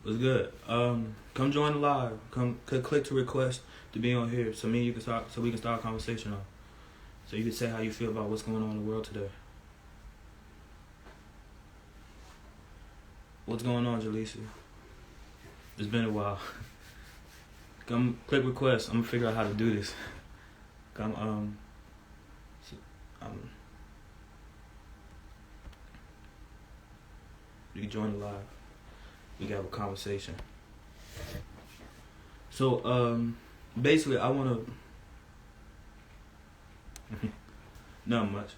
What's good? Come join the live. Come click to request to be on here, so me and you can start, so we can start a conversation on. So you can say how you feel about what's going on in the world today. What's going on, Julissia? It's been a while. Come click request. I'm gonna figure out how to do this. Come you can join the live. We can have a conversation. So basically I wanna not much.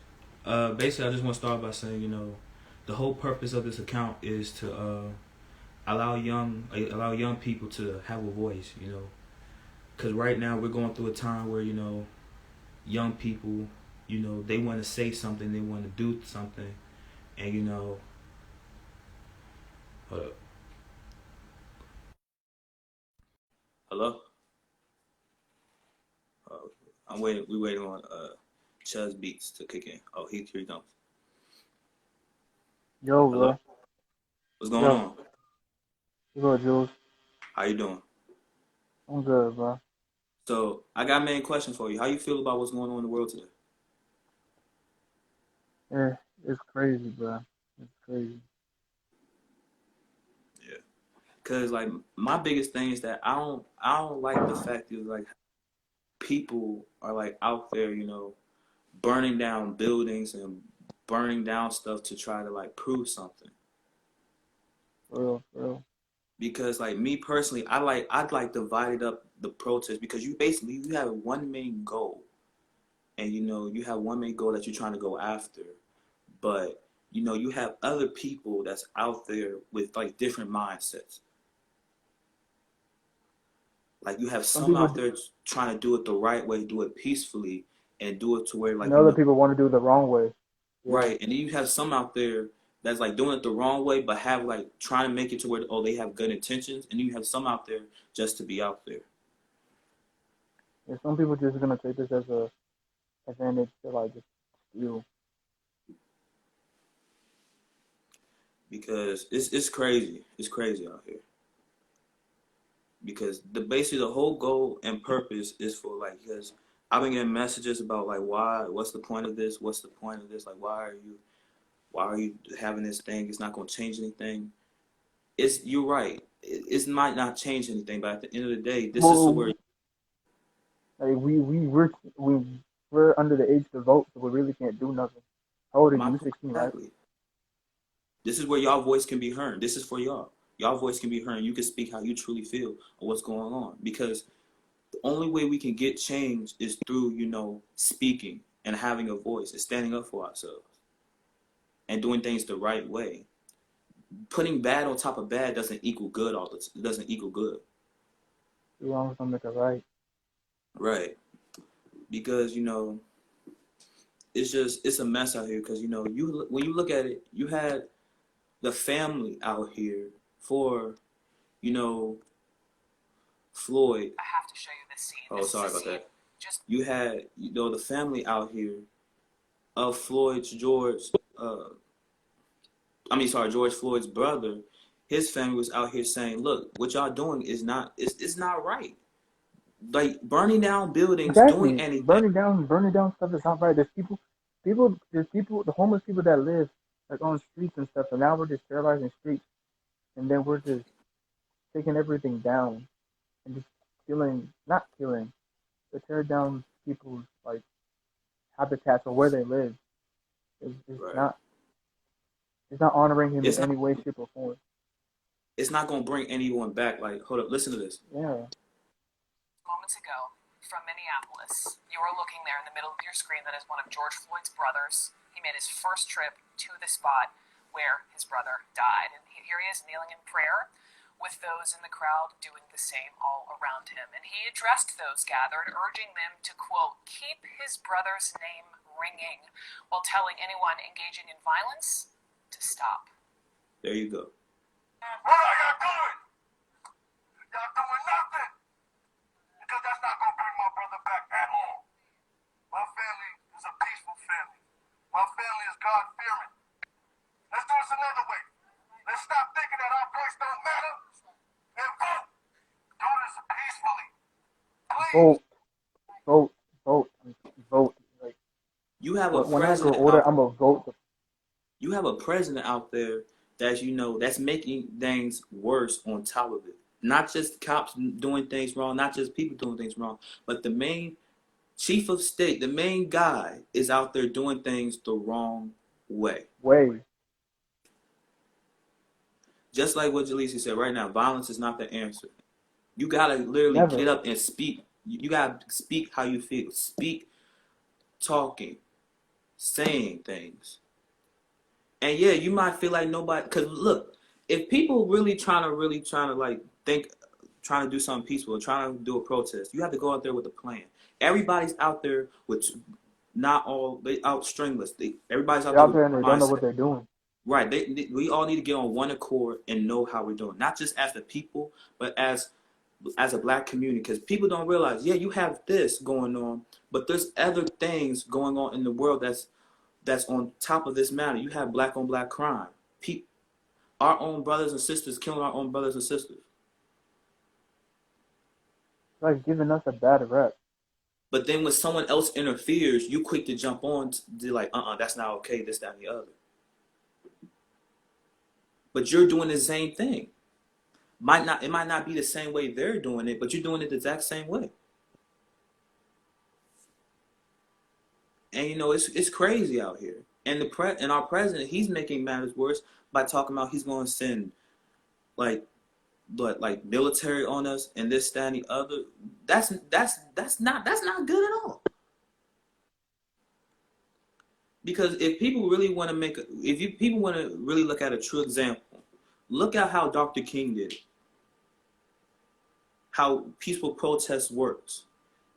Basically I just wanna start by saying, the whole purpose of this account is to allow young people to have a voice, because right now we're going through a time where young people, they want to say something, they want to do something, and hold up. Hello. I'm waiting. We're waiting on Chuz Beats to kick in. Oh, here he comes. Yo, Hello. bro. What's going on? What's good, Jules? How you doing? I'm good, bro. So I got main questions for you. How you feel about what's going on in the world today? Yeah, it's crazy, bro. It's crazy. Yeah. Cause like my biggest thing is that I don't like the fact that like people are like out there, burning down buildings and burning down stuff to try to like prove something. For real. Because like me personally, I'd like divided up the protest, because you have one main goal, and you have one main goal that you're trying to go after, but you have other people that's out there with like different mindsets. Like you have Some some people, out there trying to do it the right way, do it peacefully, and do it to where like and other people want to do it the wrong way. Yeah. right, and then you have some out there that's like doing it the wrong way, but have like trying to make it to where they have good intentions, and you have some out there just to be out there. Yeah, some people just gonna take this as a advantage to like just steal. Because it's crazy. It's crazy out here. Because basically the whole goal and purpose is for like, because I've been getting messages about like, what's the point of this? What's the point of this? Like why are you having this thing? It's not gonna change anything. You're right. It might not change anything, but at the end of the day, this is where Well, like we're under the age to vote, so we really can't do nothing. How old are my you? point 16, right? exactly. This is where y'all voice can be heard. This is for y'all. Y'all voice can be heard. You can speak how you truly feel or what's going on. Because the only way we can get change is through, speaking and having a voice and standing up for ourselves and doing things the right way. Putting bad on top of bad doesn't equal good all the time. It doesn't equal good. Too long to make it right. Right. Because, it's a mess out here, because, when you look at it, you had the family out here for, Floyd. I have to show you this scene. Oh, sorry about that. You had, the family out here of George Floyd's brother. His family was out here saying, "Look, what y'all doing is not, it's not right. Like burning down buildings, Exactly. doing anything." Burning down stuff is not right. There's people, the homeless people that live like on streets and stuff, and now we're just terrorizing streets, and then we're just taking everything down and just not killing, but tear down people's like habitats or where they live. It's Right. not it's not honoring him It's in not. any way, shape, or form. It's not gonna bring anyone back. Like, hold up, listen to this. Yeah. Moments ago from Minneapolis. You are looking there in the middle of your screen. That is one of George Floyd's brothers. He made his first trip to the spot where his brother died. And here he is kneeling in prayer with those in the crowd doing the same all around him. And he addressed those gathered, urging them to, quote, keep his brother's name ringing, while telling anyone engaging in violence to stop. There you go. What are y'all doing? Y'all doing nothing. Because that's not going to bring my brother back at all. My family is a peaceful family. My family is God-fearing. Let's do this another way. Let's stop thinking that our voice don't matter vote, vote, vote, vote. Like You have a when I grow president older, out. I'm gonna vote. You have a president out there that's that's making things worse on top of it. Not just cops doing things wrong, not just people doing things wrong, but the main chief of state, the main guy, is out there doing things the wrong way. Way Just like what Julissia said right now, violence is not the answer. You gotta literally never. get up and speak. You gotta speak how you feel. Speak, talking, saying things. And yeah, you might feel like nobody. Cause look, if people really trying to like think, trying to do something peaceful, trying to do a protest, you have to go out there with a plan. Everybody's out there with not all they out stringless. Everybody's out They're there out with there and they don't know what mindset. they're doing. Right. We all need to get on one accord and know how we're doing, not just as the people, but as a black community, because people don't realize, yeah, you have this going on, but there's other things going on in the world that's on top of this matter. You have black on black crime. Our own brothers and sisters killing our own brothers and sisters. It's like giving us a bad rep. But then when someone else interferes, you quick to jump on to like, that's not okay, this, that, and the other. But you're doing the same thing. It might not be the same way they're doing it, but you're doing it the exact same way. And it's crazy out here. And our president, he's making matters worse by talking about he's going to send like military on us and this, that, and the other. That's not good at all. Because if people really want to people want to really look at a true example, look at how Dr. King did it. How peaceful protest works.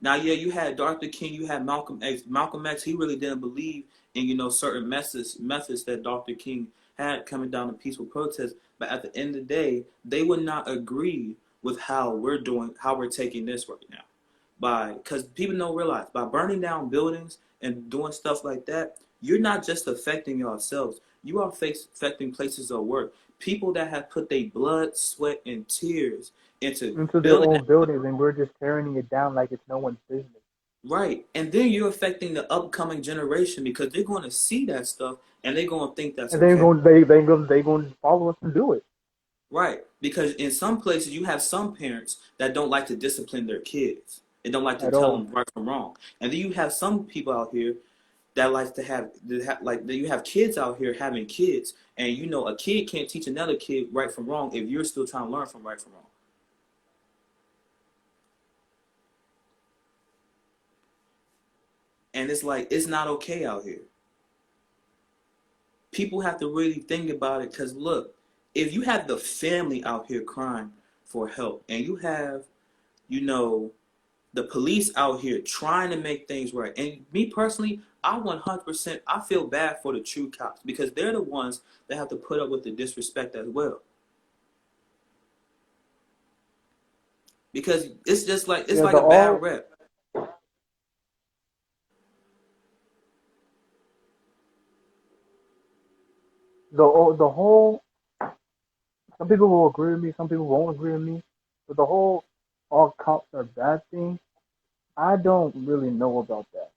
Now, yeah, you had Dr. King, you had Malcolm X. Malcolm X, he really didn't believe in certain methods that Dr. King had coming down to peaceful protest. But at the end of the day, they would not agree with how we're taking this right now. Because people don't realize, by burning down buildings and doing stuff like that, you're not just affecting yourselves. You are affecting places of work. People that have put their blood, sweat, and tears into Their building that. own buildings, and we're just tearing it down like it's no one's business. Right. And then you're affecting the upcoming generation because they're going to see that stuff and they're going to think that's And they're okay. going to follow us and do it. Right. Because in some places you have some parents that don't like to discipline their kids. They don't like to At tell all. them right from wrong. And then you have some people out here that like to have you have kids out here having kids, and a kid can't teach another kid right from wrong if you're still trying to learn from right from wrong. And it's like, it's not okay out here. People have to really think about it, because look, if you have the family out here crying for help, and you have, the police out here trying to make things right. And me personally, I 100%, I feel bad for the true cops, because they're the ones that have to put up with the disrespect as well. Because it's just like, it's like a bad rep. The whole, some people will agree with me, some people won't agree with me, but the whole all cops are bad thing, I don't really know about that.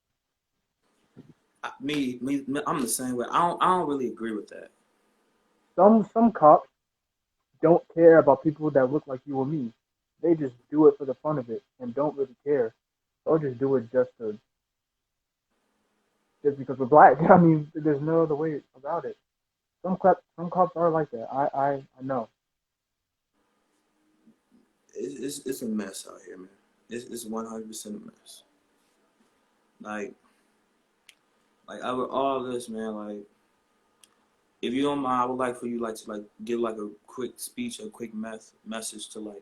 I'm the same way. I don't really agree with that. Some cops don't care about people that look like you or me. They just do it for the fun of it and don't really care. They'll just do it just because we're black. I mean, there's no other way about it. Some cops are like that. I know. It's a mess out here, man. It's 100% a mess. Like out of all this, man, like, if you don't mind, I would like for you to give like a quick speech, a quick message to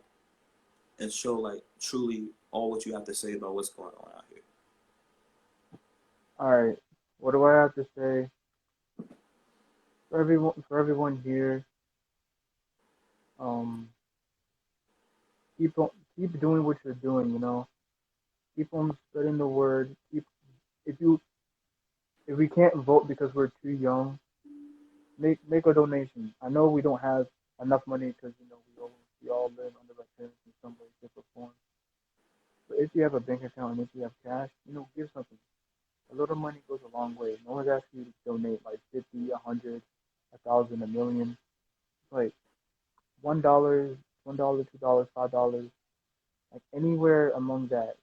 and show truly all what you have to say about what's going on out here. All right. What do I have to say? For everyone here, keep doing what you're doing. Keep on spreading the word. If we can't vote because we're too young, make a donation. I know we don't have enough money because we all live under our parents in some way, shape, or form. But if you have a bank account and if you have cash, give something. A little money goes a long way. No one's asking you to donate like 50, 100, 1,000, a million. Like $1, $2, $5, like anywhere among that.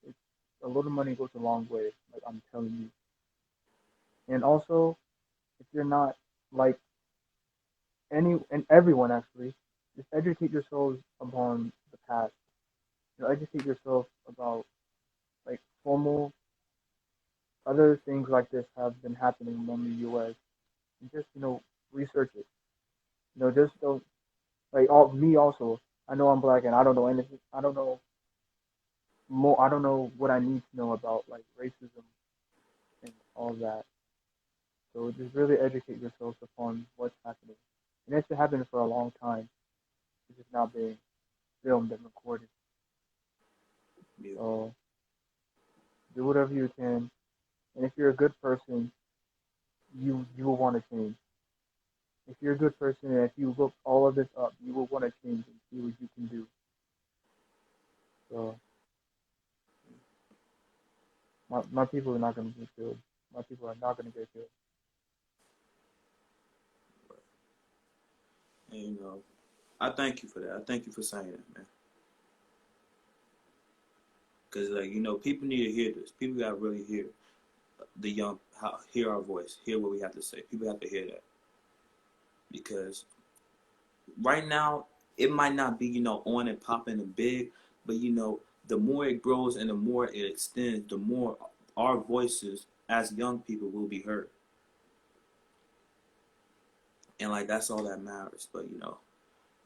It's a little money goes a long way. Like I'm telling you. And also, if you're not like everyone actually, just educate yourselves upon the past. Educate yourself about like formal other things like this have been happening in the U.S. and just research it. Just don't like all me also. I know I'm black and I don't know anything. I don't know more. I don't know what I need to know about like racism and all that. So just really educate yourselves upon what's happening. And it's been happening for a long time. It's just not being filmed and recorded. Yeah. So do whatever you can. And if you're a good person, you will want to change. If you're a good person and if you look all of this up, you will want to change and see what you can do. So my people are not going to get killed. My people are not going to get killed. And I thank you for that. I thank you for saying that, man. Because people need to hear this. People gotta really hear the young, hear our voice, hear what we have to say. People have to hear that. Because right now it might not be on and popping and big, but the more it grows and the more it extends, the more our voices as young people will be heard. And that's all that matters. But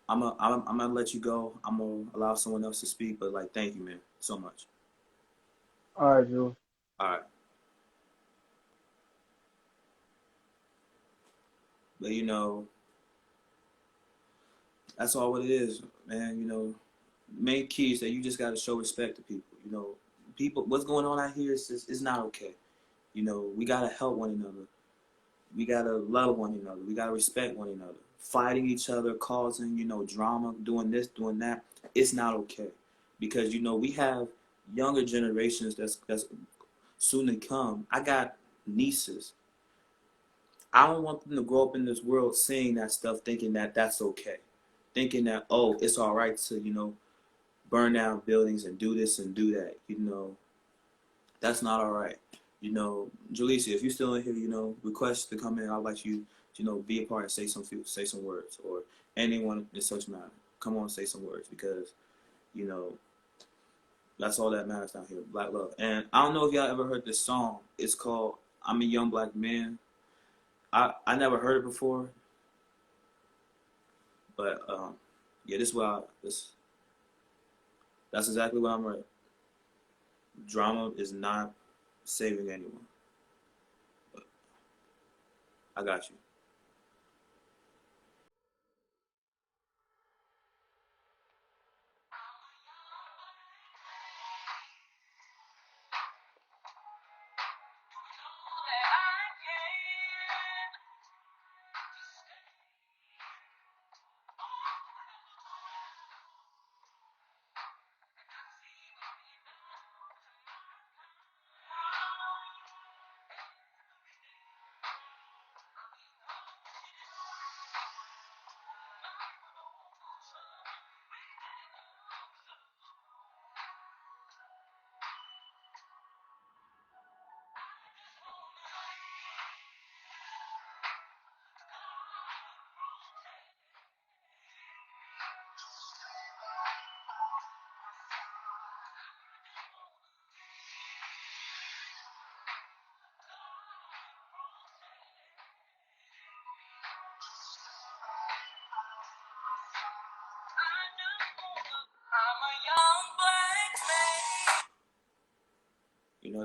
I'm gonna let you go. I'm gonna allow someone else to speak. But thank you, man, so much. All right, Jules. All right. But that's all what it is, man. Main key is that you just gotta show respect to people. People, what's going on out here is not okay. We gotta help one another. We gotta love one another. We gotta respect one another. Fighting each other, causing drama, doing this, doing that. It's not okay, because we have younger generations that's soon to come. I got nieces. I don't want them to grow up in this world seeing that stuff, thinking that that's okay, thinking that it's all right to burn down buildings and do this and do that. That's not all right. Julissia, if you're still in here, request to come in. I'd like you be a part and say some words, or anyone in such matter. Come on, say some words, because that's all that matters down here. Black love. And I don't know if y'all ever heard this song. It's called "I'm a Young Black Man." I never heard it before, but yeah, that's exactly what I'm right. Drama is not saving anyone. But I got you.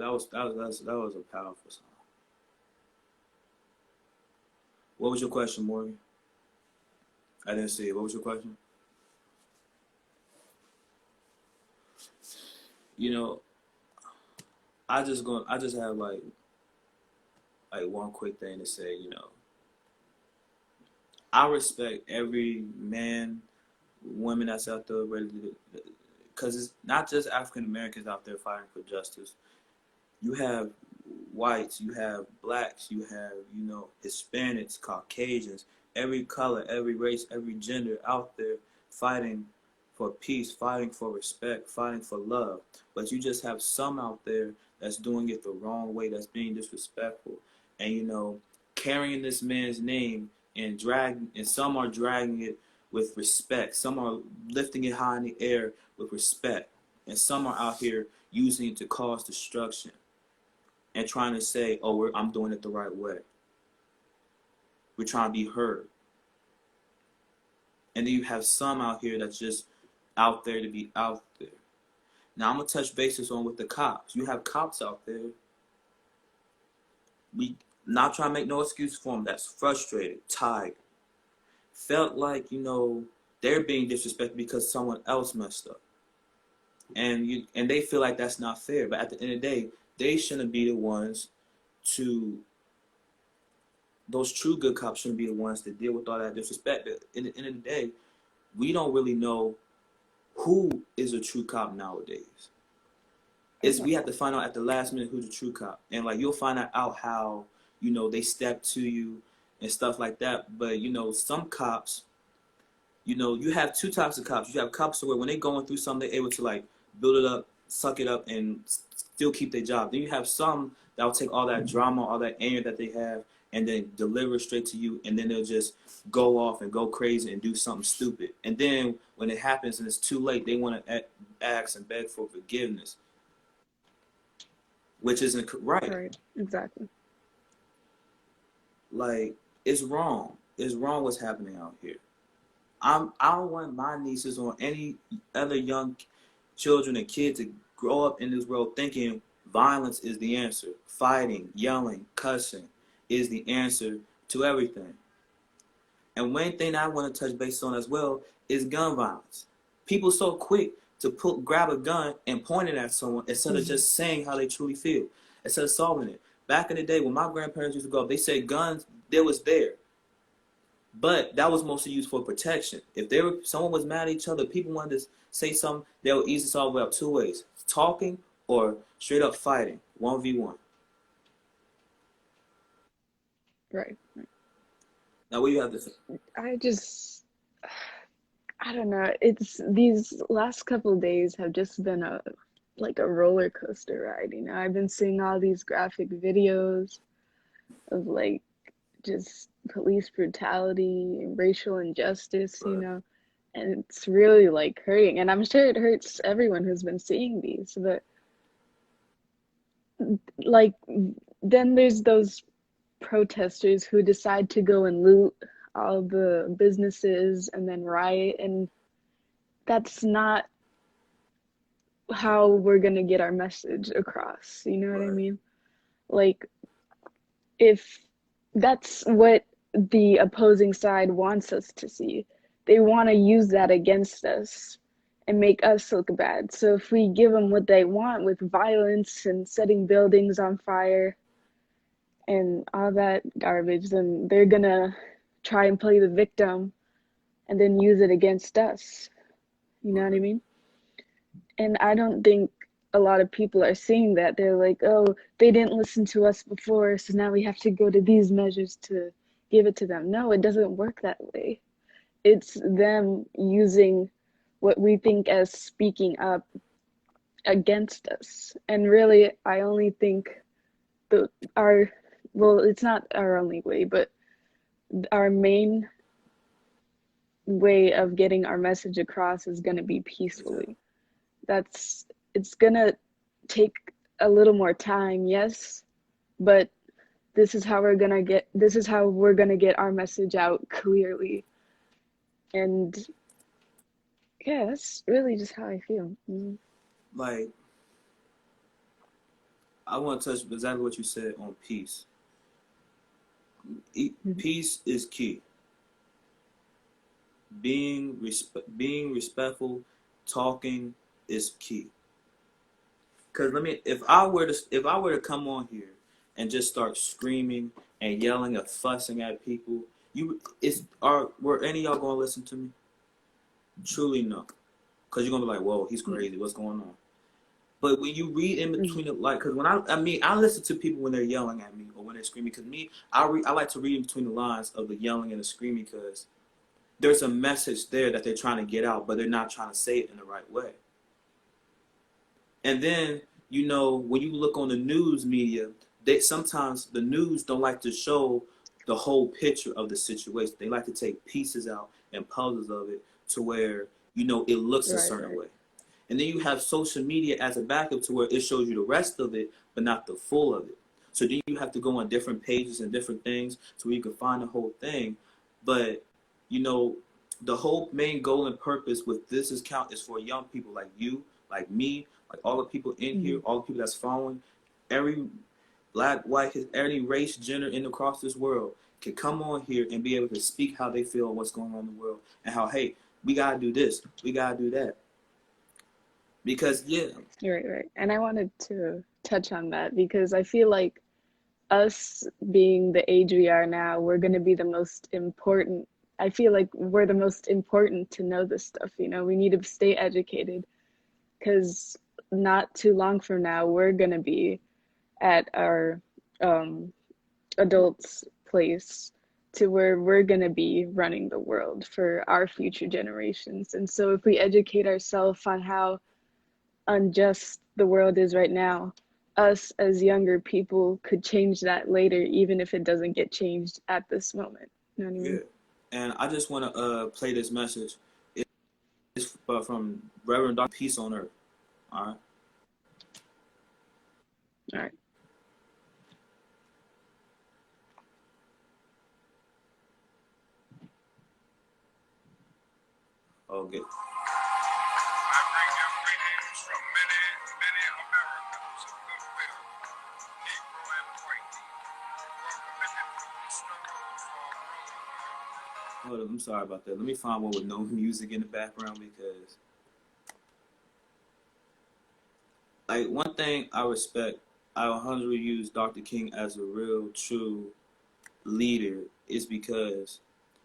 That was a powerful song. What was your question, Morgan? I didn't see it. What was your question? I just have one quick thing to say. I respect every man, woman that's out there ready to because it's not just African Americans out there fighting for justice. You have whites, you have blacks, you have, you know, Hispanics, Caucasians, every color, every race, every gender out there fighting for peace, fighting for respect, fighting for love. But you just have some out there that's doing it the wrong way, that's being disrespectful. And, you know, carrying this man's name and some are dragging it with respect. Some are lifting it high in the air with respect. And some are out here using it to cause destruction and trying to say, oh, I'm doing it the right way. We're trying to be heard. And then you have some out here that's just out there to be out there. Now, I'm going to touch bases on with the cops. You have cops out there. We not trying to make no excuse for them. That's frustrated, tired. Felt like, you know, they're being disrespected because someone else messed up. And they feel like that's not fair. But at the end of the day, they shouldn't be the ones those true good cops shouldn't be the ones to deal with all that disrespect. But in the end of the day, we don't really know who is a true cop nowadays. We have to find out at the last minute who's a true cop. And like, you'll find out how, you know, they step to you and stuff like that. But, you know, some cops, you know, you have two types of cops. You have cops where when they're going through something, they're able to like build it up, suck it up, and still keep their job. Then you have some that will take all that drama, all that anger that they have, and then deliver straight to you, and then they'll just go off and go crazy and do something stupid. And then when it happens and it's too late, they want to ask and beg for forgiveness, which isn't right. Right, exactly. Like, it's wrong. It's wrong what's happening out here. I don't want my nieces or any other young children and kids to grow up in this world thinking violence is the answer. Fighting, yelling, cussing is the answer to everything. And one thing I want to touch base on as well is gun violence. People so quick to grab a gun and point it at someone instead of just saying how they truly feel, instead of solving it. Back in the day when my grandparents used to go up, they said guns, they was there. But that was mostly used for protection. If someone was mad at each other, people wanted to say something, they would easily solve it out two ways: talking or straight up fighting, 1v1. Right. Now, what do you have to say? I don't know. It's these last couple of days have just been a roller coaster ride, you know. I've been seeing all these graphic videos of like just police brutality and racial injustice, you know, and it's really like hurting. And I'm sure it hurts everyone who's been seeing these, but like then there's those protesters who decide to go and loot all the businesses and then riot, and that's not how we're gonna get our message across, you know what I mean? Like, if that's what the opposing side wants us to see, they want to use that against us and make us look bad. So if we give them what they want with violence and setting buildings on fire and all that garbage, then they're gonna try and play the victim and then use it against us. You know what I mean? And I don't think a lot of people are seeing that. They're like, oh, they didn't listen to us before, so now we have to go to these measures to give it to them. No, it doesn't work that way. It's them using what we think as speaking up against us. And really, I only think it's not our only way, but our main way of getting our message across is going to be peacefully. It's going to take a little more time, yes, but this is how we're going to get our message out clearly. And yeah, that's really just how I feel. Mm-hmm. Like, I want to touch exactly what you said on peace. Peace is key. Being respectful, talking is key. Cause if I were to come on here and just start screaming and yelling and fussing at people, were any of y'all gonna listen to me? Truly no. because you're gonna be like, whoa, he's crazy. What's going on? But when you read in between the like, because when I listen to people when they're yelling at me or when they're screaming. Because I like to read in between the lines of the yelling and the screaming, because there's a message there that they're trying to get out, but they're not trying to say it in the right way. And then, you know, when you look on the news media, sometimes the news don't like to show the whole picture of the situation. They like to take pieces out and puzzles of it to where, you know, it looks a certain way. And then you have social media as a backup to where it shows you the rest of it, but not the full of it. So then you have to go on different pages and different things so you can find the whole thing. But, you know, the whole main goal and purpose with this account is for young people like you, like me, like all the people in here, all the people that's following, every black, white, any race, gender in across this world can come on here and be able to speak how they feel and what's going on in the world, and how, hey, we gotta do this, we gotta do that. Because Right. And I wanted to touch on that because I feel like us being the age we are now, we're going to be the most important. I feel like we're the most important to know this stuff. You know, we need to stay educated, because not too long from now, we're going to be at our adults' place to where we're going to be running the world for our future generations. And so if we educate ourselves on how unjust the world is right now, us as younger people could change that later, even if it doesn't get changed at this moment. You know what I mean? Yeah. And I just want to play this message. It's from Reverend Dr. Peace on Earth. All right. All right. Okay. I bring you greetings from many, many Americans of goodwill, Negro and white, who are committed to the struggle for brotherhood. Hold up, I'm sorry about that. Let me find one with no music in the background, because, like, one thing I respect, I 100% use Dr. King as a real, true leader, is because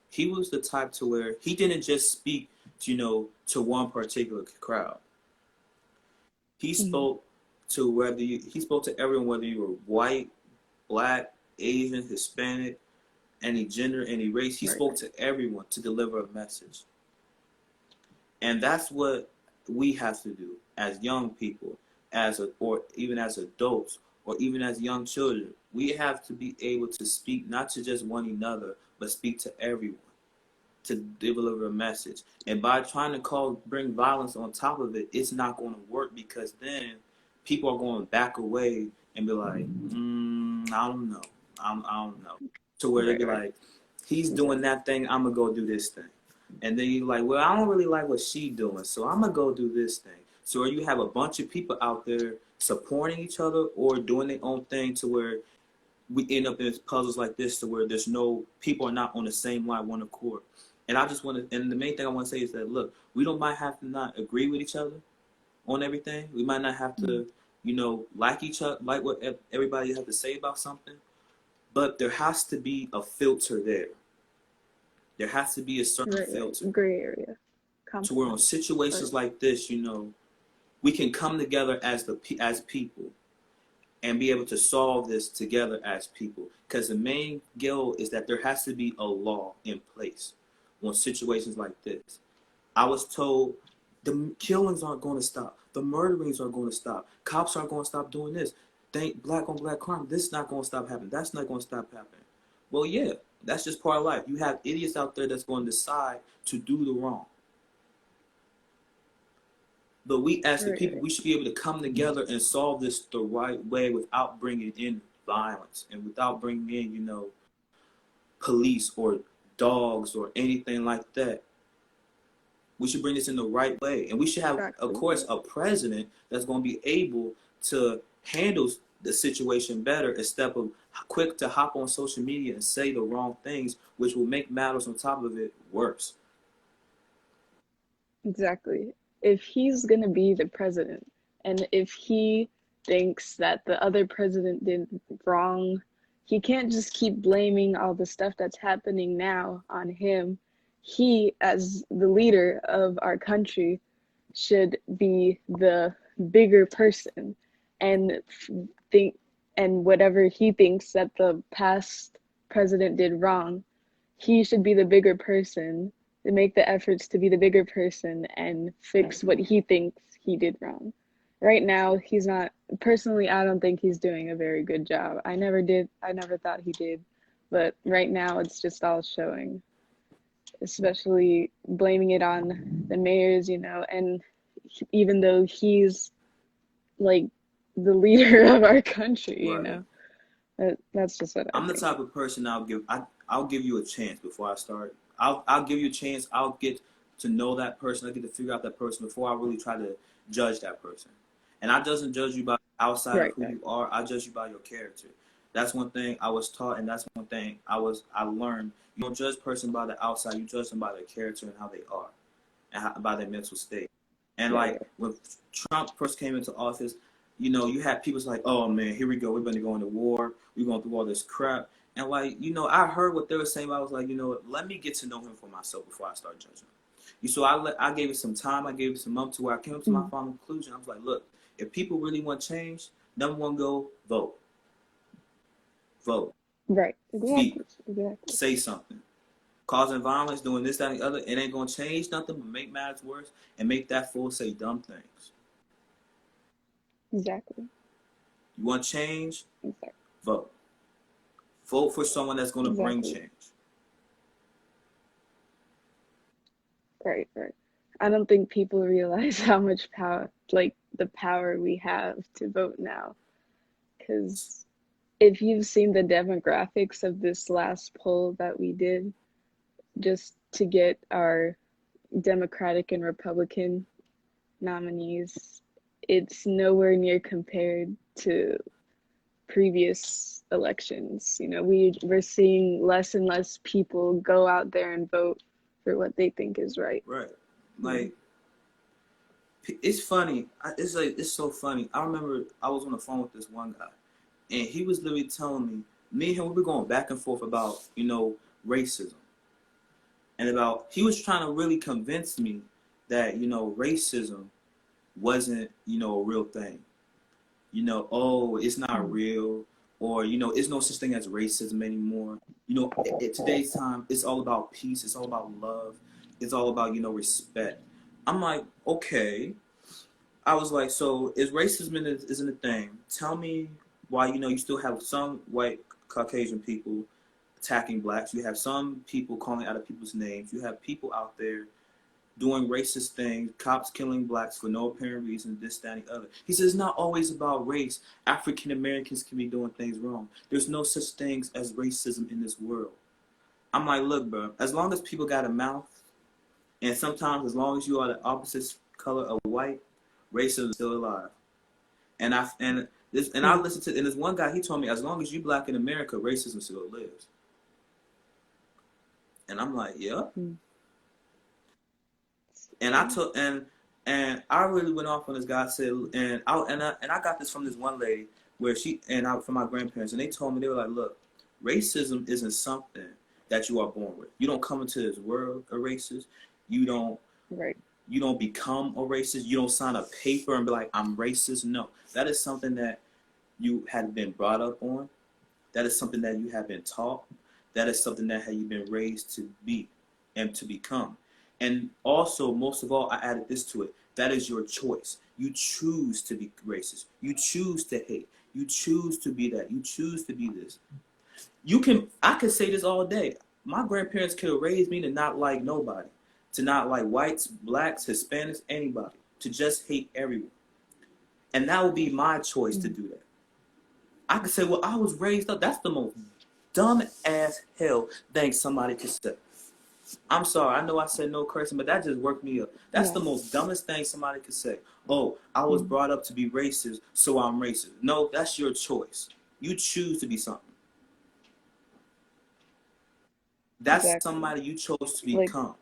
he was the type to where he didn't just speak, you know, to one particular crowd. He spoke to he spoke to everyone, whether you were white, black, Asian, Hispanic, any gender, any race. He spoke to everyone to deliver a message. And that's what we have to do as young people, or even as adults, or even as young children. We have to be able to speak not to just one another, but speak to everyone to deliver a message. And by trying to bring violence on top of it, it's not going to work, because then people are going to back away and be like, I don't know. I don't know. To where they be like, he's doing that thing, I'm going to go do this thing. And then you're like, well, I don't really like what she's doing, so I'm going to go do this thing. So you have a bunch of people out there supporting each other or doing their own thing, to where we end up in puzzles like this, to where people are not on the same line, one accord. And I just want to, and the main thing I want to say is that, look, we might have to not agree with each other on everything. We might not have to, you know, like each other, like what everybody has to say about something. But there has to be a filter there. There has to be a certain filter. Gray area. To where on situations like this, you know, we can come together as people and be able to solve this together as people. Because the main goal is that there has to be a law in place on situations like this. I was told the killings aren't going to stop. The murderings are going to stop. Cops aren't going to stop doing this. Black on black crime, this is not going to stop happening. That's not going to stop happening. Well, yeah, that's just part of life. You have idiots out there that's going to decide to do the wrong. But we, as the people, we should be able to come together and solve this the right way without bringing in violence and without bringing in, you know, police or dogs or anything like that. We should bring this in the right way. And we should have, of course, a president that's going to be able to handle the situation better instead of quick to hop on social media and say the wrong things, which will make matters on top of it worse. Exactly. If he's going to be the president, and if he thinks that the other president did wrong, he can't just keep blaming all the stuff that's happening now on him. He, as the leader of our country, should be the bigger person and think, and whatever he thinks that the past president did wrong, he should be the bigger person to make the efforts to be the bigger person and fix what he thinks he did wrong. Right now, he's not, personally, I don't think he's doing a very good job. I never thought he did, but right now it's just all showing, especially blaming it on the mayors, and even though he's like the leader of our country, Right. that's just what I'm the think. type of person I'll give you a chance before I start. I'll give you a chance. I'll get to know that person. I get to figure out that person before I really try to judge that person. And I doesn't judge you by outside of Right, who you are. I judge you by your character. That's one thing I was taught, and that's one thing I learned. You don't judge a person by the outside. You judge them by their character and how they are, and by their mental state. And right. like when Trump first came into office, you had people like, oh man, here we go. We're going to go into war. We're going through all this crap. And like, I heard what they were saying. But I was like, let me get to know him for myself before I start judging him. So I gave it some time. I gave it some months to where I came up to my final conclusion. I was like, look, if people really want change, number one, go vote. Vote. Right. Speak. Exactly. Say something. Causing violence, doing this, that, and the other, it ain't going to change nothing but make matters worse and make that fool say dumb things. Exactly. You want change? Exactly. Vote. Vote for someone that's going to bring change. Right. I don't think people realize how much power, like the power we have to vote now. Because if you've seen the demographics of this last poll that we did, just to get our Democratic and Republican nominees, it's nowhere near compared to previous elections. We're seeing less and less people go out there and vote for what they think is right. Right. Like, it's funny. It's so funny. I remember I was on the phone with this one guy, and he was literally telling me and him, we were going back and forth about, racism. And he was trying to really convince me that, racism wasn't, a real thing. Oh, it's not real. Or, it's no such thing as racism anymore. At today's time, it's all about peace. It's all about love. It's all about, respect. I'm like, okay. I was like, so if racism isn't a thing, tell me why, you still have some white Caucasian people attacking blacks. You have some people calling out of people's names. You have people out there doing racist things, cops killing blacks for no apparent reason, this, that, and the other. He says it's not always about race. African Americans can be doing things wrong. There's no such things as racism in this world. I'm like, look, bro, as long as people got a mouth, and sometimes as long as you are the opposite color of white, racism is still alive. And I listened to, and this one guy, he told me, as long as you black in America, racism still lives. And I'm like, yeah. And I took and I really went off on this guy. Said and I got this from this one lady where from my grandparents, and they told me, they were like, look, racism isn't something that you are born with. You don't come into this world a racist. You don't become a racist. You don't sign a paper and be like, I'm racist. No, that is something that you have been brought up on. That is something that you have been taught. That is something that you've been raised to be and to become. And also, most of all, I added this to it. That is your choice. You choose to be racist. You choose to hate. You choose to be that. You choose to be this. I could say this all day. My grandparents could have raised me to not like nobody. To not like whites, blacks, Hispanics, anybody. To just hate everyone. And that would be my choice to do that. I could say, well, I was raised up. That's the most dumb ass hell thing somebody could say. I'm sorry, I know I said no cursing, but that just worked me up. That's the most dumbest thing somebody could say. Oh, I was brought up to be racist, so I'm racist. No, that's your choice. You choose to be something. That's somebody you chose to become.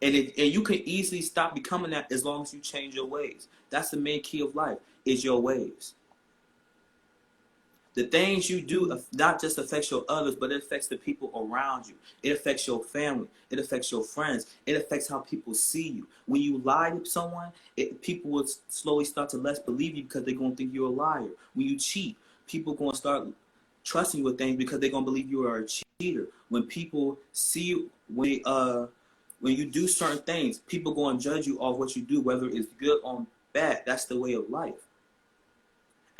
And you can easily stop becoming that as long as you change your ways. That's the main key of life, is your ways. The things you do not just affects your others, but it affects the people around you. It affects your family. It affects your friends. It affects how people see you. When you lie to someone, people will slowly start to less believe you because they're going to think you're a liar. When you cheat, people going to start trusting you with things because they're going to believe you are a cheater. When people see you, when you do certain things, people going to judge you off what you do, whether it's good or bad. That's the way of life.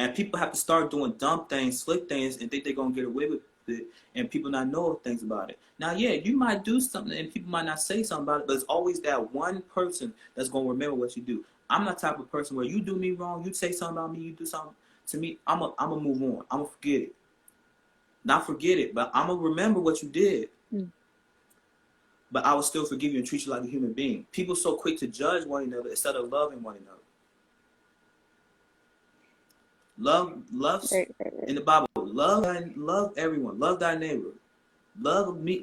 And people have to start doing dumb things, slick things, and think they're going to get away with it, and people not know things about it. Now, yeah, you might do something, and people might not say something about it, but it's always that one person that's going to remember what you do. I'm the type of person where you do me wrong, you say something about me, you do something to me, I'm going to move on. I'm going to forget it. Not forget it, but I'm going to remember what you did. But I will still forgive you and treat you like a human being. People so quick to judge one another instead of loving one another. Love in the Bible. Love everyone. Love thy neighbor. Love me.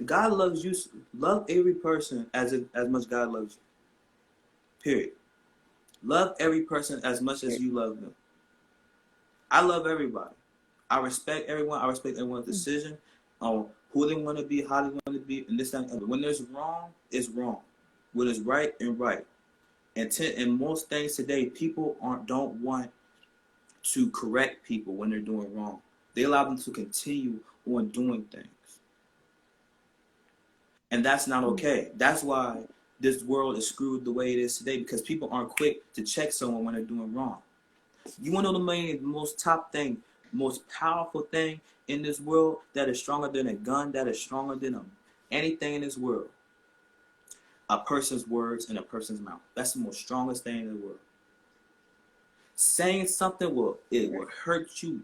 God loves you. Love every person as much God loves you. Period. Love every person as much as you love them. I love everybody. I respect everyone. I respect everyone's decision on who they want to be, how they want to be, and this and that. When there's wrong, it's wrong. When it's right, and right. And most things today, people don't want to correct people when they're doing wrong. They allow them to continue on doing things. And that's not okay. That's why this world is screwed the way it is today, because people aren't quick to check someone when they're doing wrong. You want to know the most top thing, most powerful thing in this world that is stronger than a gun, that is stronger than anything in this world? A person's words in a person's mouth. That's the most strongest thing in the world. Saying something will hurt you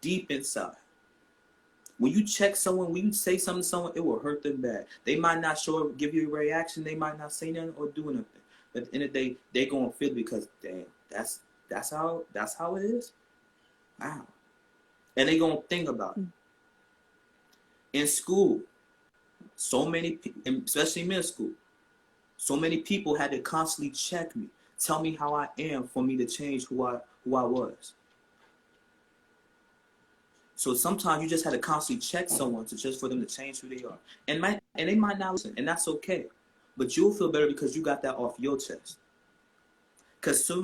deep inside. When you check someone, when you say something to someone, it will hurt them bad. They might not give you a reaction. They might not say nothing or do nothing. But at the end of the day, they're gonna feel it because damn, that's how it is. Wow. And they're gonna think about it. In school, so many people, especially middle school, so many people had to constantly check me. Tell me how I am for me to change who I was. So sometimes you just had to constantly check someone just for them to change who they are. And they might not listen, and that's okay. But you'll feel better because you got that off your chest. Because too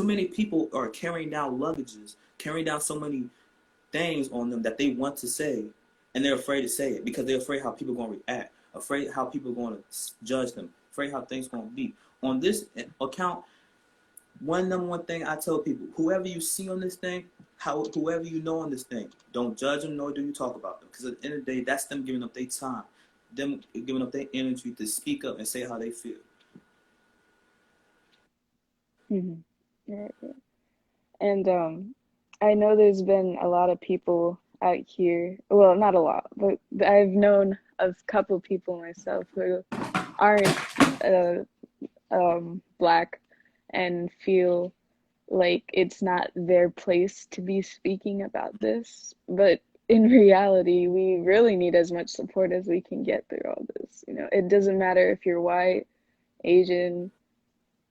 many people are carrying down luggages, carrying down so many things on them that they want to say, and they're afraid to say it because they're afraid how people are going to react, afraid how people are going to judge them, afraid how things are going to be. On this account, number one thing I tell people, whoever you see on this thing, whoever you know on this thing, don't judge them, nor do you talk about them. Because at the end of the day, that's them giving up their time, them giving up their energy to speak up and say how they feel. Yeah. And I know there's been a lot of people out here, well, not a lot, but I've known a couple people myself who aren't Black and feel like it's not their place to be speaking about this. But in reality, we really need as much support as we can get through all this. You know, it doesn't matter if you're white, Asian,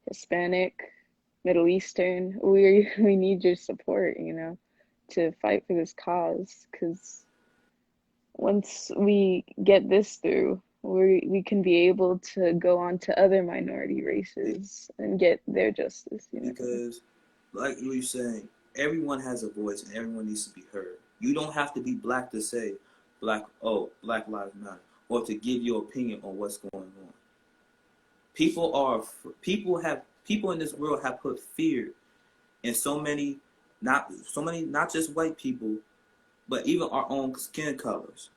Hispanic, Middle Eastern. We need your support, you know, to fight for this cause, because once we get this through, we can be able to go on to other minority races and get their justice, you know? Because, like you were saying, everyone has a voice and everyone needs to be heard. You don't have to be Black to say Black Lives Matter, or to give your opinion on what's going on. People in this world have put fear in so many, not just white people, but even our own skin colors.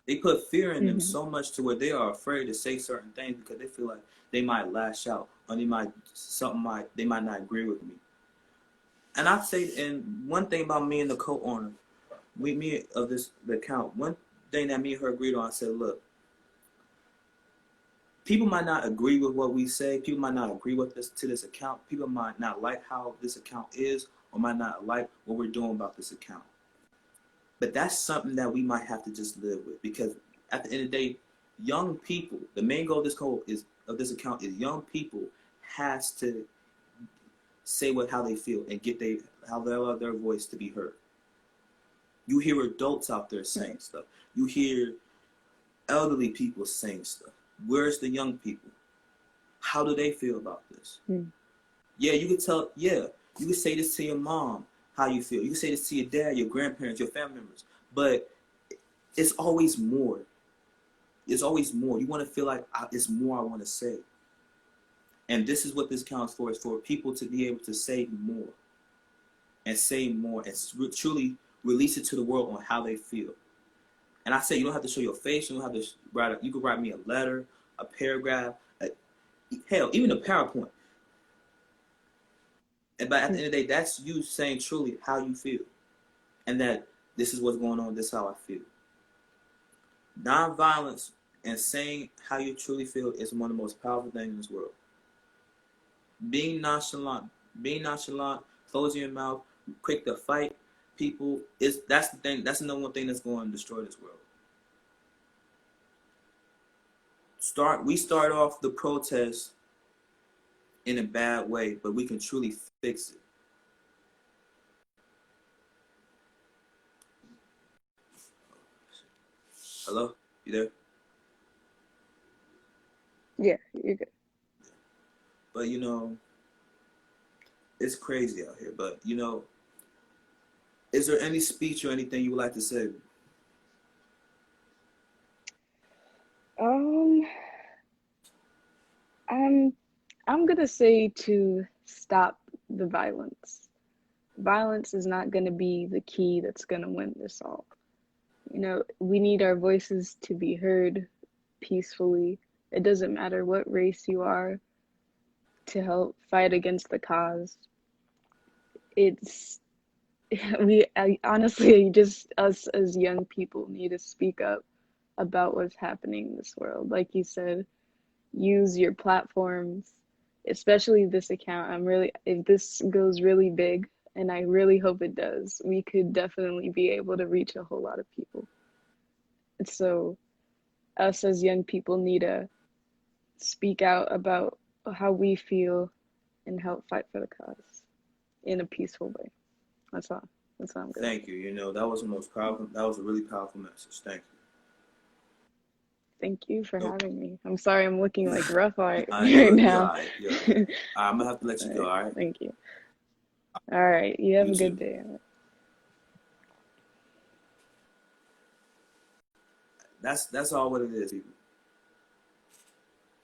They put fear in them so much to where they are afraid to say certain things because they feel like they might lash out, or they might not agree with me. And one thing about me and the co-owner, the account, one thing that me and her agreed on, I said, look, people might not agree with what we say. People might not agree with this account. People might not like how this account is, or might not like what we're doing about this account. But that's something that we might have to just live with, because at the end of the day, young people, the main goal of this account is young people has to say how they feel and get their voice to be heard. You hear adults out there saying stuff. You hear elderly people saying stuff. Where's the young people? How do they feel about this? Yeah, you could tell, you could say this to your mom, how you feel. You could say this to your dad, your grandparents, your family members. But it's always more. It's always more. You want to feel like it's more I want to say. And this is what this counts for, is for people to be able to say more. And say more and truly release it to the world on how they feel. And I say you don't have to show your face. You don't have to write. You can write me a letter, a paragraph, hell, even a PowerPoint. But at the end of the day, that's you saying truly how you feel, and that this is what's going on. This is how I feel. Non-violence and saying how you truly feel is one of the most powerful things in this world. Being nonchalant, closing your mouth, quick to fight people, that's the thing. That's the number one thing that's going to destroy this world. We start off the protest in a bad way, but we can truly fix it. Hello? You there? Yeah, you're good. But it's crazy out here. But is there any speech or anything you would like to say? I'm gonna say to stop the violence. Violence is not gonna be the key that's gonna win this all. We need our voices to be heard peacefully. It doesn't matter what race you are, to help fight against the cause. Honestly, just us as young people need to speak up about what's happening in this world. Like you said, use your platforms, especially this account. If this goes really big, and I really hope it does, we could definitely be able to reach a whole lot of people. So us as young people need to speak out about how we feel and help fight for the cause in a peaceful way. That's all I'm good. Thank you. That was the most powerful. That was a really powerful message. Thank you. Thank you for having me. I'm sorry I'm looking like rough right now. You're all right. I'm gonna have to let you go. All right. Thank you. All right. You have You a good too. day. That's all what it is, people.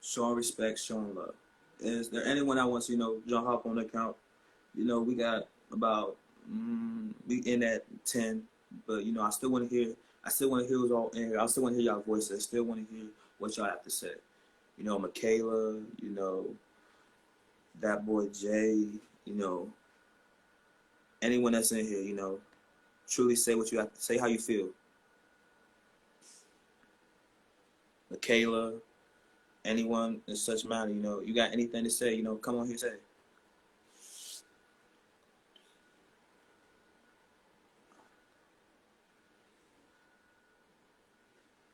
Showing respect, showing love. Is there anyone that wants to, jump hop on the account? We got about we in at 10, but I still want to hear. I still want to hear who's all in here. I still want to hear y'all voices. I still want to hear what y'all have to say. Michaela. That boy Jay. Anyone that's in here. Truly say what you have to say. How you feel. Michaela. Anyone in such matter. You got anything to say? Come on here, say.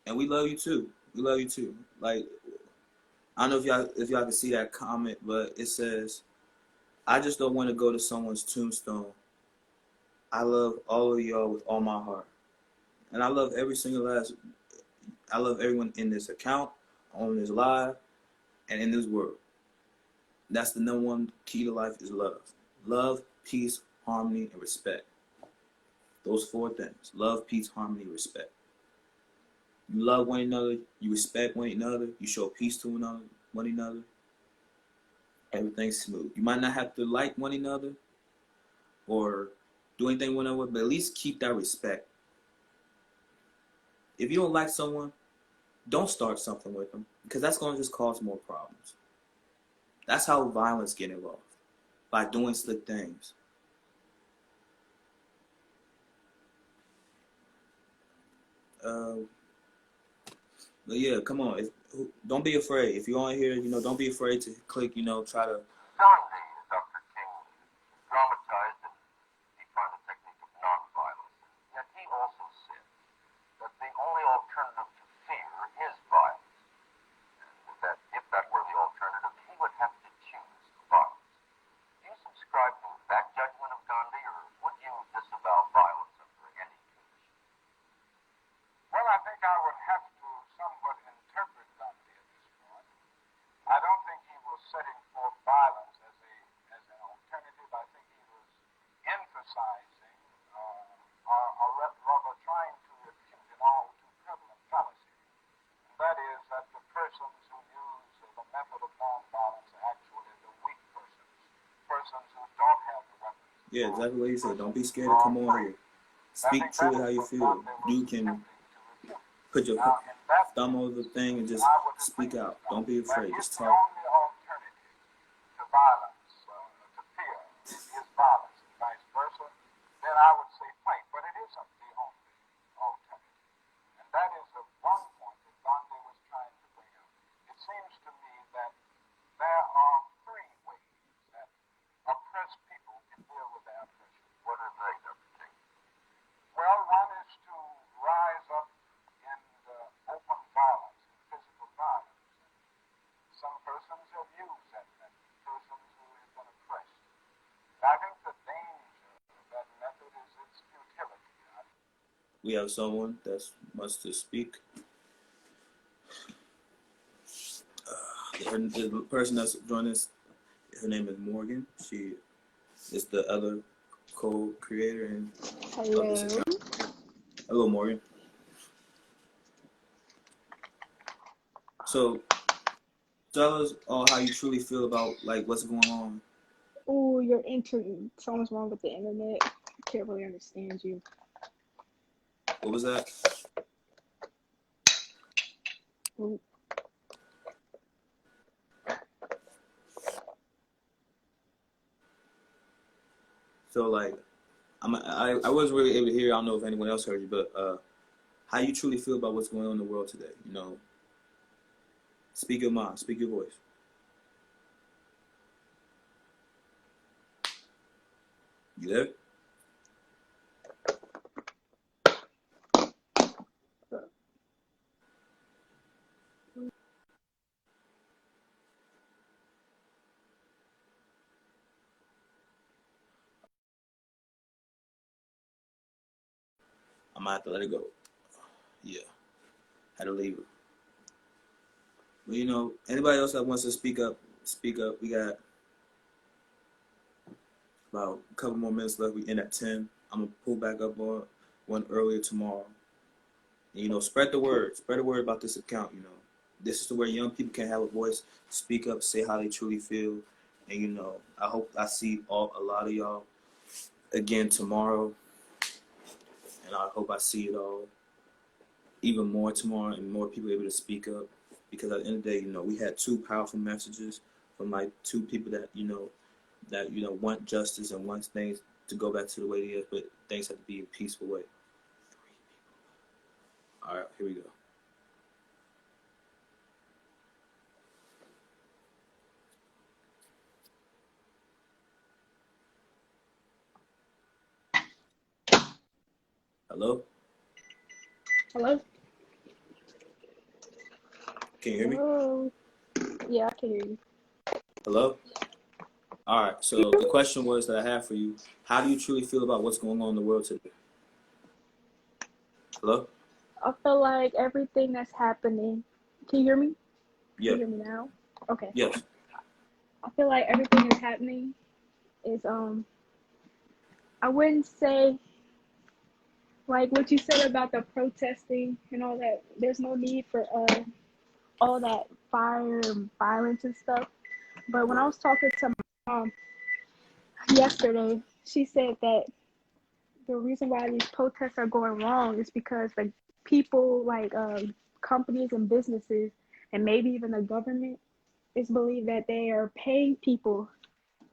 And we love you too. We love you too. Like, I don't know if y'all can see that comment, but it says, "I just don't want to go to someone's tombstone. I love all of y'all with all my heart." And I love I love everyone in this account, on this live, and in this world. That's the number one key to life, is love. Love, peace, harmony, and respect. Those 4 things. Love, peace, harmony, respect. You love one another, you respect one another, you show peace to one another. Everything's smooth. You might not have to like one another or do anything with one another, but at least keep that respect. If you don't like someone, don't start something with them, because that's going to just cause more problems. That's how violence gets involved, by doing slick things. But yeah, come on. Don't be afraid. If you're on here, don't be afraid to click, try to. Gandhi, Dr. King, dramatized and defined the technique of nonviolence. Yet he also said that the only alternative to fear is violence. And that if that were the alternative, he would have to choose violence. Do you subscribe to that judgment of Gandhi, or would you disavow violence under any condition? Yeah, exactly what you said. Don't be scared to come on here. Speak truly how you feel. You can put your thumb over the thing and just speak out. Don't be afraid. Just talk. The only alternative to violence, to fear, is violence, and vice versa, then I would say fight. But it isn't the only alternative. And that is the one point that Gandhi was trying to bring up. It seems to me that there are three ways that oppressed people can deal with their oppression. What are they, Dr. King? Well, one is to rise up in open violence, in physical violence. Some persons have used that method, persons who have been oppressed. I think the danger of that method is its futility. We have someone that wants to speak. The person that's joining us, her name is Morgan. She is the other co-creator and of this account. Hello, Morgan. So, tell us all how you truly feel about like what's going on. Oh, your internet. Something's wrong with the internet. I can't really understand you. What was that? Ooh. So like, I wasn't really able to hear. I don't know if anyone else heard you, but how you truly feel about what's going on in the world today? You know, speak your mind, speak your voice. You there? I might have to let it go. Yeah, had to leave her. But you know, anybody else that wants to speak up, speak up. We got about a couple more minutes left. We end at 10. I'm gonna pull back up on one earlier tomorrow. And, you know, spread the word. Spread the word about this account. You know, this is where young people can have a voice, speak up, say how they truly feel. And you know, I hope I see a lot of y'all again tomorrow. And I hope I see it all even more tomorrow and more people able to speak up. Because at the end of the day, you know, we had two powerful messages from like two people that, you know, want justice and want things to go back to the way it is, but things have to be in a peaceful way. All right, here we go. Hello? Hello? Can you hear me? Hello? Yeah, I can hear you. Hello? All right, so the question was that I have for you, how do you truly feel about what's going on in the world today? Hello? I feel like everything that's happening. Can you hear me? Yeah. Can you hear me now? Okay. Yes. I feel like everything that's happening is I wouldn't say like what you said about the protesting and all that. There's no need for all that fire and violence and stuff. But when I was talking to my mom yesterday, she said that the reason why these protests are going wrong is because like people like companies and businesses and maybe even the government is believe that they are paying people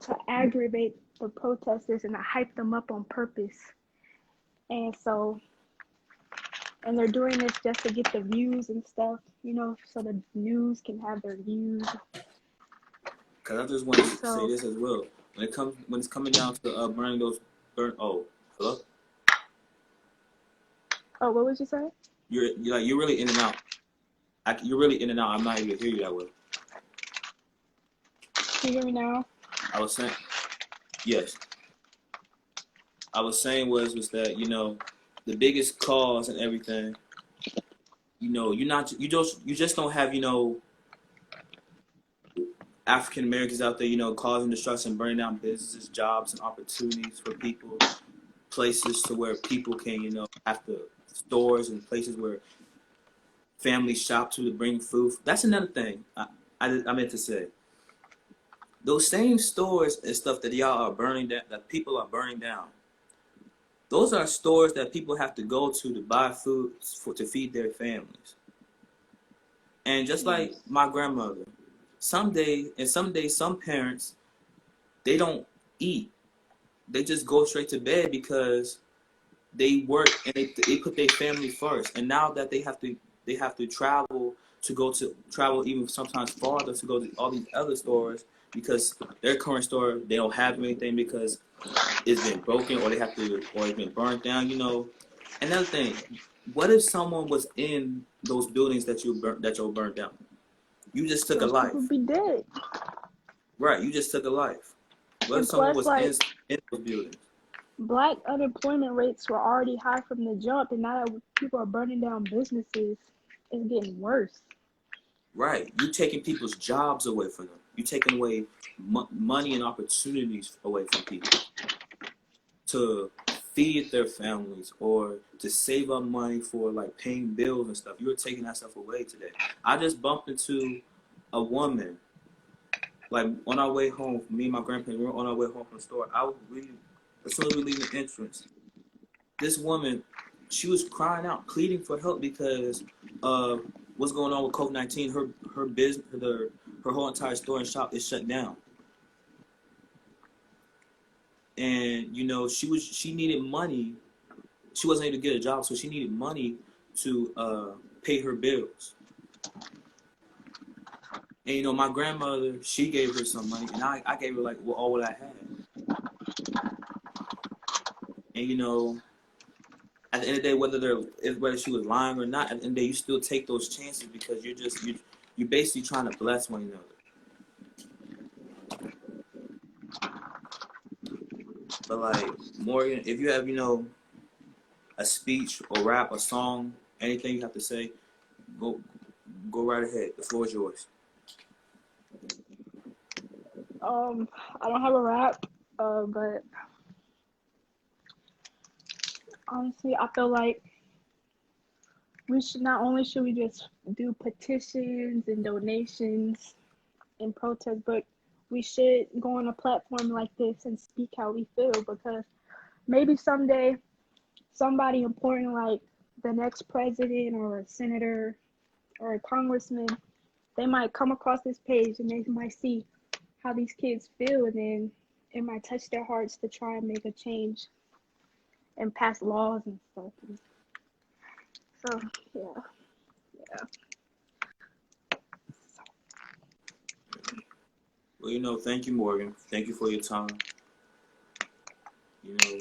to aggravate the protesters and to hype them up on purpose. And so and they're doing this just to get the views and stuff, you know, so the news can have their views. Because I just want to say this as well. When it's coming down to burning those hello? Oh, what would you say? You're really in and out. You're really in and out. I'm not able to hear you that well. Can you hear me now? I was saying, yes. I was saying was that, you know, the biggest cause and everything, you know, you just don't have, you know, African Americans out there, you know, causing destruction, burning down businesses, jobs, and opportunities for people, places to where people can, you know, have to stores and places where families shop to bring food. That's another thing I meant to say. those same stores and stuff that y'all are burning down, that people are burning down, those are stores that people have to go to buy food to feed their families. And just like Yes. my grandmother, some days some parents, they don't eat. They just go straight to bed because they work and they put their family first. And now that they have to travel even sometimes farther to go to all these other stores because their current store they don't have anything because it's been broken or it's been burnt down, you know. Another thing, what if someone was in those buildings that you burnt down? You just took a Those people life. be dead. Right, you just took a life. What if And someone plus, was like, in those buildings? black unemployment rates were already high from the jump, and now that people are burning down businesses, it's getting worse. Right, you taking people's jobs away from them. You taking away money and opportunities away from people to feed their families or to save up money for like paying bills and stuff. You're taking that stuff away today. I just bumped into a woman like on our way home. Me and my grandparents were on our way home from the store. As soon as we leave the entrance, this woman, she was crying out, pleading for help because what's going on with COVID-19. Her business, her whole entire store and shop is shut down. And you know, she needed money. She wasn't able to get a job, so she needed money to pay her bills. And you know, my grandmother, she gave her some money, and I gave her like all what I had. And you know, at the end of the day, whether she was lying or not, at the end of the day, you still take those chances because you're basically trying to bless one another. But like Morgan, if you have a speech or rap, a song, anything you have to say, go right ahead. The floor is yours. I don't have a rap, but honestly, I feel like we should not only should we just do petitions and donations and protests, but we should go on a platform like this and speak how we feel because maybe someday somebody important like the next president or a senator or a congressman, they might come across this page and they might see how these kids feel and then it might touch their hearts to try and make a change and pass laws and stuff. So yeah. Well, thank you, Morgan. Thank you for your time. You know,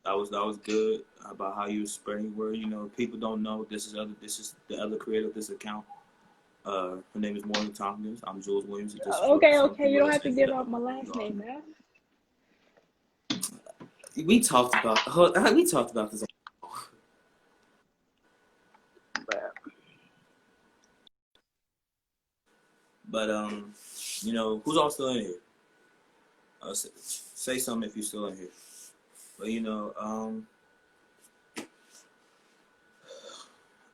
that was good about how you were spreading word. You know, people don't know this is the other creator of this account. Her name is Morgan Tompkins. I'm Jules Williams. Just for Okay, some you people don't have to listening give to out my last name, man. we talked about this. But who's all still in here? Say something if you're still in here. But I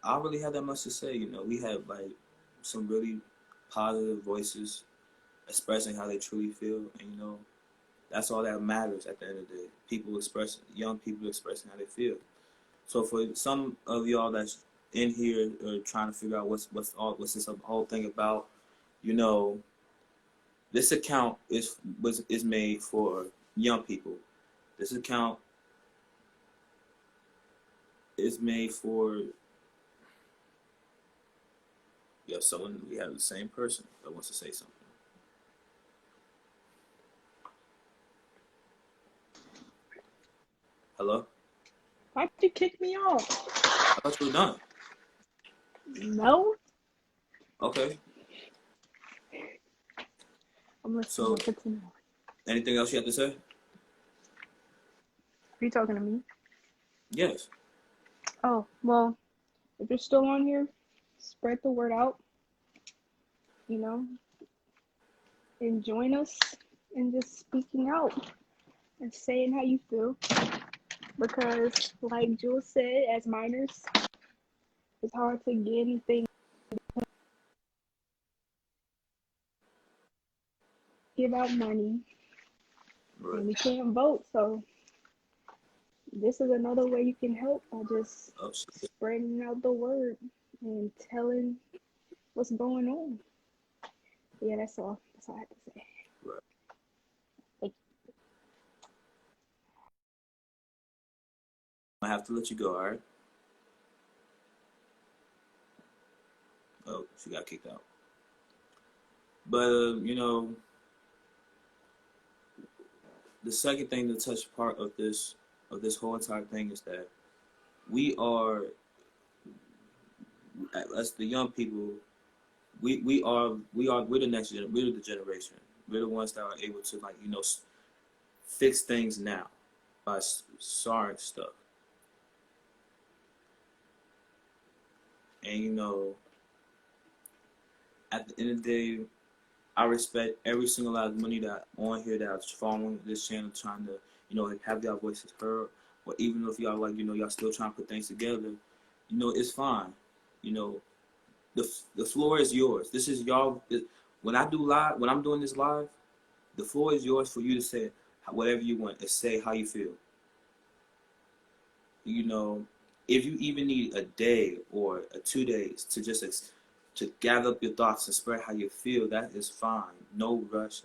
don't really have that much to say. You know, we have like some really positive voices expressing how they truly feel, and that's all that matters at the end of the day. Young people expressing how they feel. So for some of y'all that's in here trying to figure out what's this whole thing about, this account is made for young people. This account is made for someone. We have the same person that wants to say something. Hello? Why'd you kick me off? I thought you were done. No. Okay. I'm listening. So, anything else you have to say? Are you talking to me? Yes. Oh, well, if you're still on here, spread the word out, and join us in just speaking out and saying how you feel. Because, like Jules said, as minors, it's hard to get anything. give out money, Right. and we can't vote. So this is another way you can help by just Absolutely. spreading out the word and telling what's going on. Yeah, that's all. That's all I have to say. Right. Thank I have to let you go, all right? Oh, she got kicked out. But, you know, the second thing to touch part of this whole entire thing is that we are, as the young people, we're the next generation. We're the generation. We're the ones that are able to, like, you know, fix things now by sorting stuff. And, you know, at the end of the day, I respect every single last money that on here that's following this channel, trying to, you know, have y'all voices heard. Or even if y'all, like, you know, y'all still trying to put things together, you know, it's fine. You know, the floor is yours. This is y'all. When I do live, when I'm doing this live, the floor is yours for you to say whatever you want and say how you feel. You know, if you even need a day or 2 days to just to gather up your thoughts and spread how you feel, that is fine. No rush,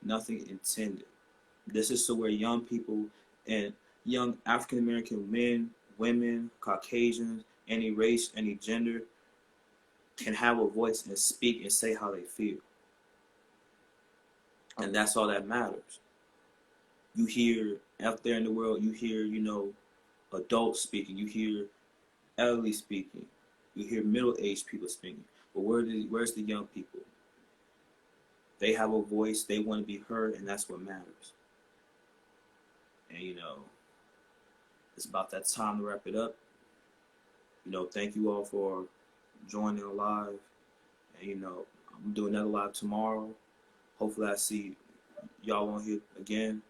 nothing intended. This is so where young people and young African American men, women, Caucasians, any race, any gender, can have a voice and speak and say how they feel. And that's all that matters. You hear out there in the world, you hear, you know, adults speaking, you hear elderly speaking, you hear middle-aged people speaking. But where's the young people? They have a voice, they want to be heard, and that's what matters. And, you know, it's about that time to wrap it up. You know, thank you all for joining live. And, you know, I'm doing another live tomorrow. Hopefully I see y'all on here again,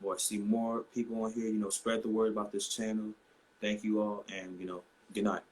or I see more people on here. You know, spread the word about this channel. Thank you all, and, you know, good night.